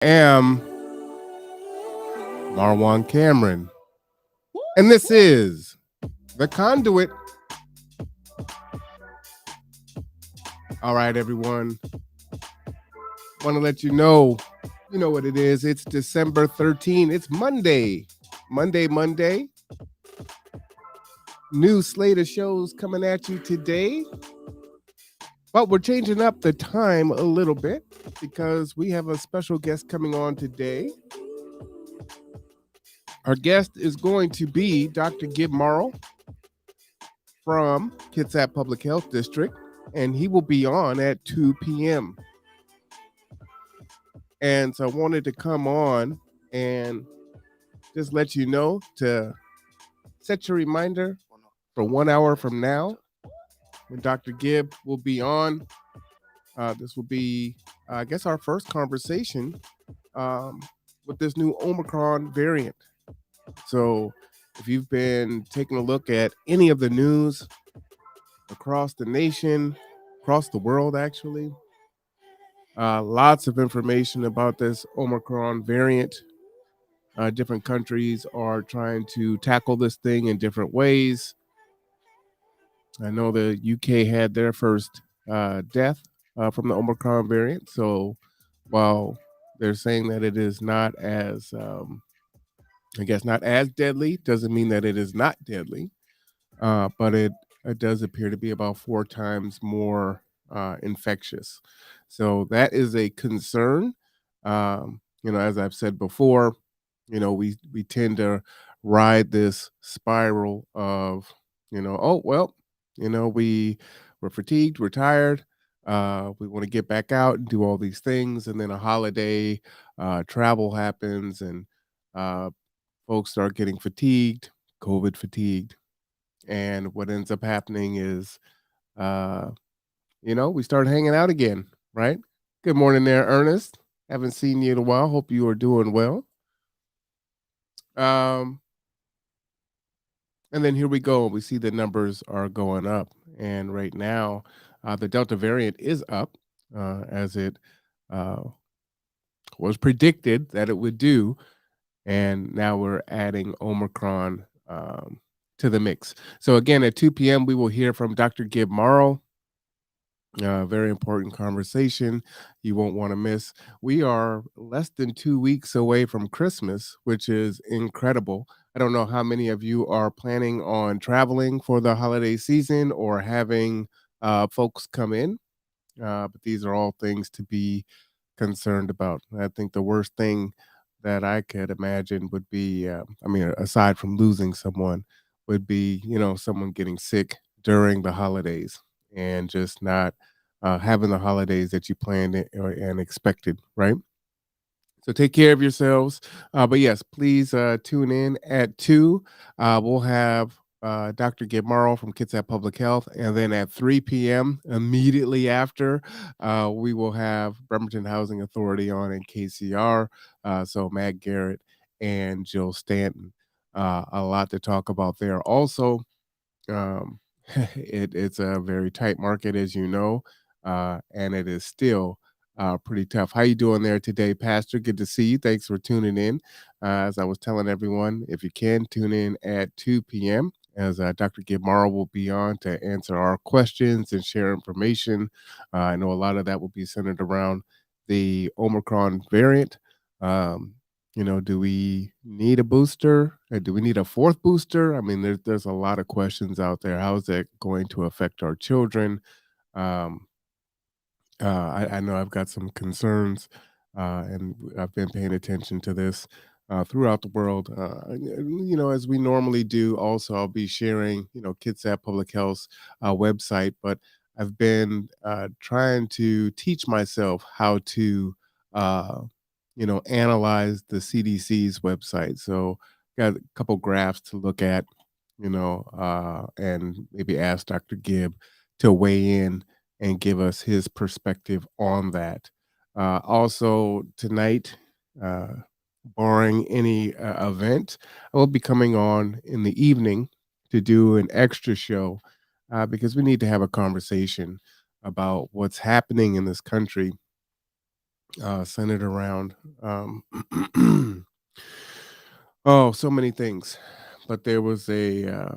Am Marwan Cameron, and this is the Conduit. All right, everyone. Want to let you know what it is. It's December 13th. It's Monday. Monday. New slate of shows coming at you today. But we're changing up the time a little bit because we have a special guest coming on today. Our guest is going to be Dr. Gib Morrow from Kitsap Public Health District, and he will be on at 2 p.m. And so I wanted to come on and just let you know to set your reminder for 1 hour from now when Dr. Gibb will be on. This will be, I guess, our first conversation um, with this new Omicron variant. So if you've been taking a look at any of the news across the nation, across the world, actually, lots of information about this Omicron variant. Different countries are trying to tackle this thing in different ways. I know the UK had their first death from the Omicron variant. So while they're saying that it is not as, I guess, not as deadly, doesn't mean that it is not deadly. But it does appear to be about 4 times more infectious. So that is a concern. As I've said before, we tend to ride this spiral of, oh well, we're fatigued, we're tired, we want to get back out and do all these things, and then a holiday, travel happens, and uh, folks start getting fatigued, COVID fatigued, and what ends up happening is, uh, we start hanging out again, right? Good morning there, Ernest. Haven't seen you in a while. Hope you are doing well. Um, and then here we go. We see the numbers are going up. And right now, the Delta variant is up as it uh, was predicted that it would do. And now we're adding Omicron to the mix. So, again, at 2 p.m., we will hear from Dr. Gib Morrow. Very important conversation you won't want to miss. We are less than 2 weeks away from Christmas, which is incredible. I don't know how many of you are planning on traveling for the holiday season or having folks come in, but these are all things to be concerned about. I think the worst thing that I could imagine would be, aside from losing someone, would be, someone getting sick during the holidays and just not having the holidays that you planned and expected, right? So take care of yourselves. But yes, please tune in at 2. We'll have Dr. Gitmaro from Kitsap Public Health. And then at 3 p.m., immediately after, we will have Bremerton Housing Authority on in KCR. So Matt Garrett and Jill Stanton. A lot to talk about there. Also, um, it's a very tight market, as you know, and it is still pretty tough. How you doing there today, Pastor? Good to see you. Thanks for tuning in. As I was telling everyone, if you can tune in at 2 p.m. as Dr. Gibmara will be on to answer our questions and share information. I know a lot of that will be centered around the Omicron variant. Um, do we need a booster? Do we need a fourth booster? I mean, there's a lot of questions out there. How is that going to affect our children? Um, I know I've got some concerns, and I've been paying attention to this throughout the world. As we normally do. Also, I'll be sharing, Kitsap Public Health's website, but I've been trying to teach myself how to, analyze the CDC's website. So, got a couple graphs to look at, and maybe ask Dr. Gibb to weigh in and give us his perspective on that. Also, tonight, uh, barring any event, I will be coming on in the evening to do an extra show because we need to have a conversation about what's happening in this country centered around um, oh, so many things. But there was uh,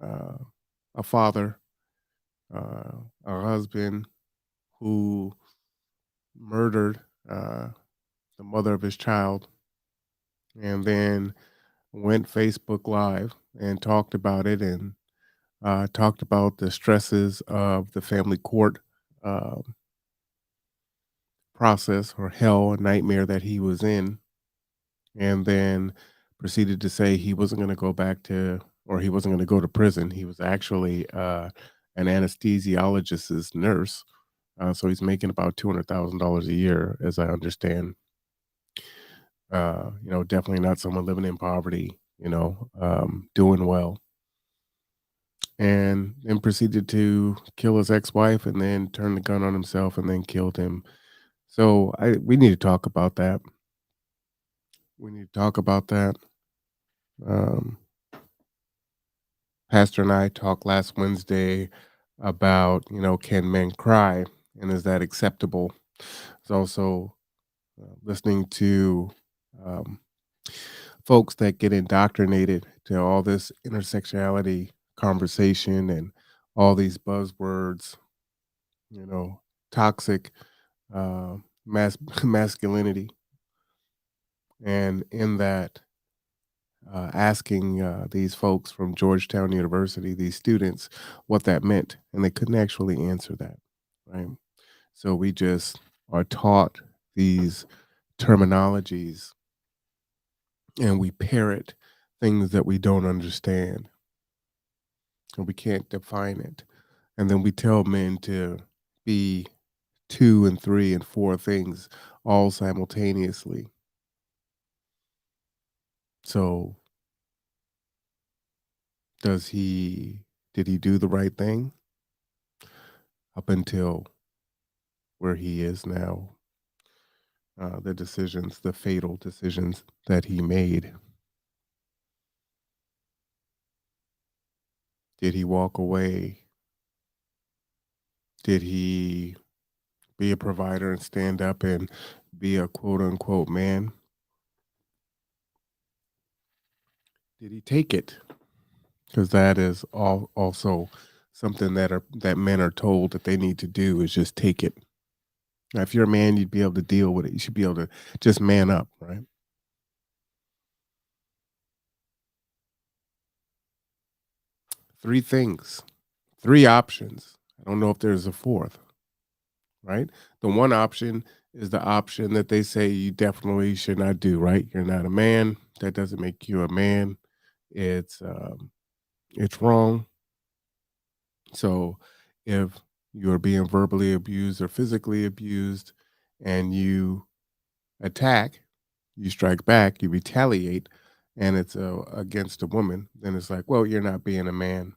a father, uh, a husband who murdered uh, the mother of his child, and then went Facebook Live and talked about it, and talked about the stresses of the family court um process, or hell, a nightmare that he was in, and then proceeded to say he wasn't going to go back to, or he wasn't going to go to prison. He was actually an anesthesiologist's nurse. So he's making about $200,000 a year, as I understand. Definitely not someone living in poverty, doing well. And then proceeded to kill his ex-wife, and then turned the gun on himself, and then killed him. So we need to talk about that. We need to talk about that. Um, Pastor and I talked last Wednesday about, can men cry, and is that acceptable? It's also listening to um, folks that get indoctrinated to all this intersectionality conversation and all these buzzwords, you know, toxic masculinity, and in that, asking these folks from Georgetown University, these students, what that meant, and they couldn't actually answer that, right? So we just are taught these terminologies, and we parrot things that we don't understand, and we can't define it. And then we tell men to be two and three and four things all simultaneously. So does he did he do the right thing up until where he is now? The decisions, the fatal decisions that he made. Did he walk away? Did he be a provider and stand up and be a quote unquote man? Did he take it? Because that is also something that men are told that they need to do, is just take it. Now, if you're a man, you'd be able to deal with it. You should be able to just man up, right? Three things, three options. I don't know if there's a fourth, right? The one option is the option that they say you definitely should not do, right? You're not a man. That doesn't make you a man. It's it's wrong. So if you're being verbally abused or physically abused, and you attack, you strike back, you retaliate, and it's against a woman, then it's like, well, you're not being a man.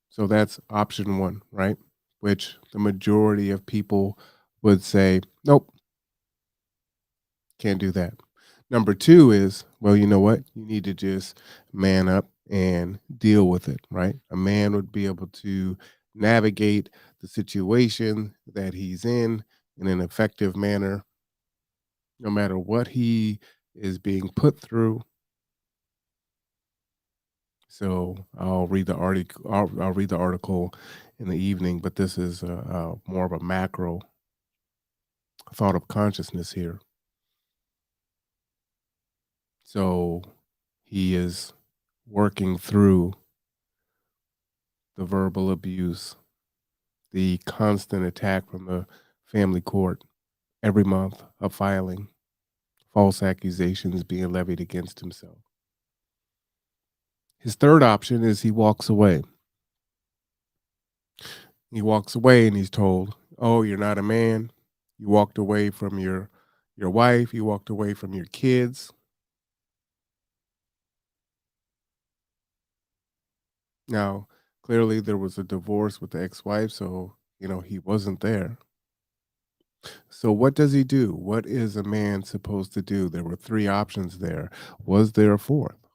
So that's option one, right? Which the majority of people would say, nope, can't do that. Number two is, well, you know what? You need to just man up and deal with it, right? A man would be able to navigate the situation that he's in an effective manner, no matter what he is being put through. So I'll read the article in the evening, but this is more of a macro thought of consciousness here. So he is working through the verbal abuse, the constant attack from the family court, every month, a filing, false accusations being levied against himself. His third option is he walks away. He walks away and he's told, "Oh, you're not a man. You walked away from your wife, you walked away from your kids." Now, clearly there was a divorce with the ex-wife, so, he wasn't there. So what does he do? What is a man supposed to do? There were three options there. Was there a fourth?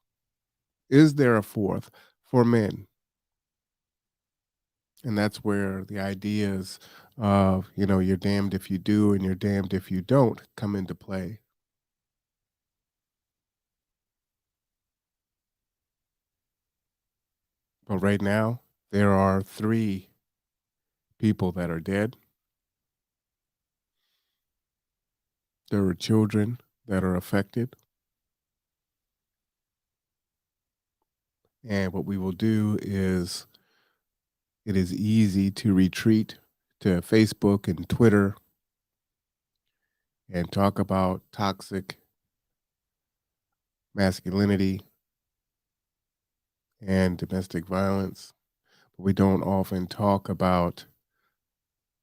Is there a fourth for men? And that's where the ideas of, you're damned if you do and you're damned if you don't come into play. But right now, there are three people that are dead. There are children that are affected. And what we will do is it is easy to retreat to Facebook and Twitter and talk about toxic masculinity and domestic violence. But we don't often talk about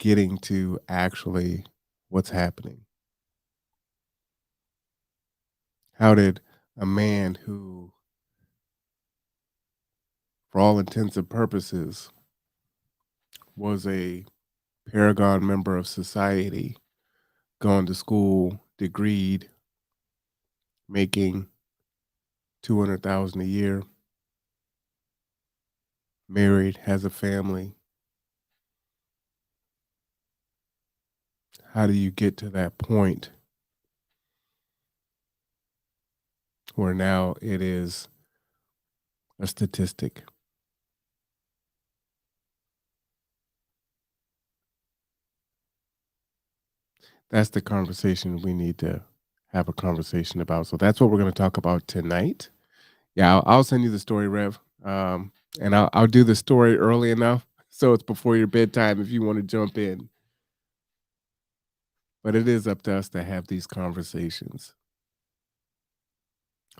getting to actually what's happening. How did a man who, for all intents and purposes, was a paragon member of society, gone to school, degreed, making 200,000 a year, married, has a family. How do you get to that point where now it is a statistic? That's the conversation we need to have a conversation about. So that's what we're going to talk about tonight. Yeah, I'll send you the story, Rev. And I'll do the story early enough so it's before your bedtime if you want to jump in. But it is up to us to have these conversations.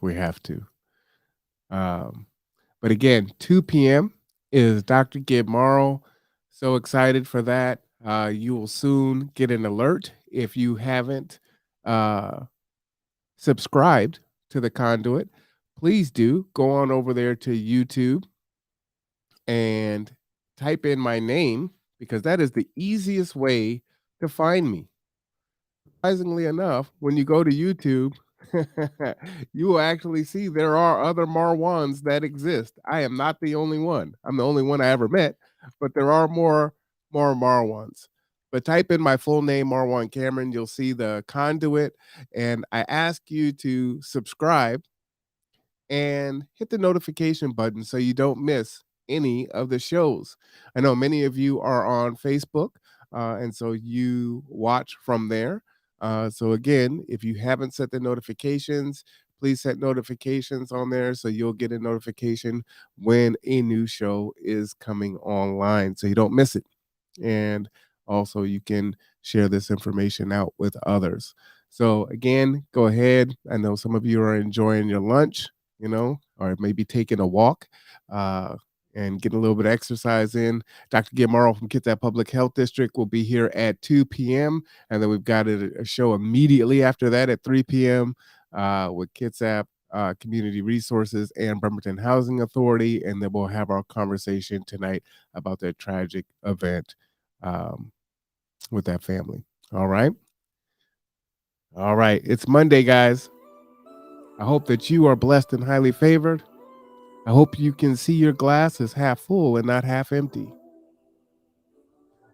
We have to. Um, but again, 2 p.m. is Dr. Gib Morrow. So excited for that. You will soon get an alert if you haven't uh, subscribed to the Conduit. Please do go on over there to YouTube and type in my name because that is the easiest way to find me. Surprisingly enough, when you go to YouTube, you will actually see there are other Marwans that exist. I am not the only one. I'm the only one I ever met, but there are more Marwans. But type in my full name, Marwan Cameron. You'll see the Conduit, and I ask you to subscribe and hit the notification button so you don't miss any of the shows. I know many of you are on Facebook, and so you watch from there. So, again, if you haven't set the notifications, please set notifications on there so you'll get a notification when a new show is coming online so you don't miss it. And also, you can share this information out with others. So, again, go ahead. I know some of you are enjoying your lunch, or maybe taking a walk uh, and getting a little bit of exercise in. Dr. Gilmaro from Kitsap Public Health District will be here at 2 p.m. And then we've got a show immediately after that at 3 p.m. With Kitsap Community Resources and Bremerton Housing Authority. And then we'll have our conversation tonight about that tragic event um, with that family. All right. All right. It's Monday, guys. I hope that you are blessed and highly favored. I hope you can see your glass as half full and not half empty.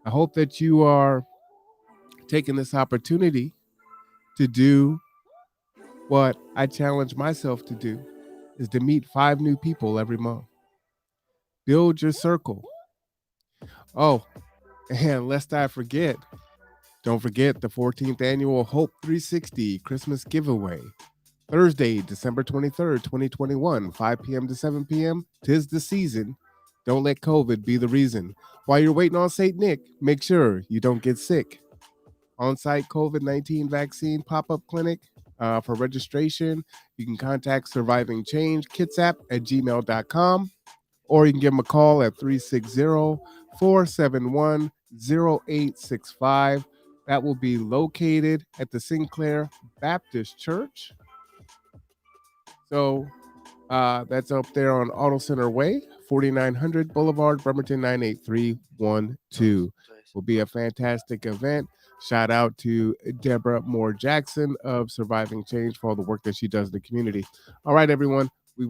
I hope that you are taking this opportunity to do what I challenge myself to do is to meet 5 new people every month. Build your circle. Oh, and lest I forget, don't forget the 14th annual Hope 360 Christmas giveaway. Thursday, December 23rd, 2021, 5 p.m. to 7 p.m. 'Tis the season. Don't let COVID be the reason. While you're waiting on St. Nick, make sure you don't get sick. On-site COVID-19 vaccine pop-up clinic. For registration, you can contact Surviving Change Kitsap at gmail.com, or you can give them a call at 360-471-0865. That will be located at the Sinclair Baptist Church. So that's up there on Auto Center Way, 4900 Boulevard, Bremerton 98312. Will be a fantastic event. Shout out to Deborah Moore Jackson of Surviving Change for all the work that she does in the community. All right, everyone.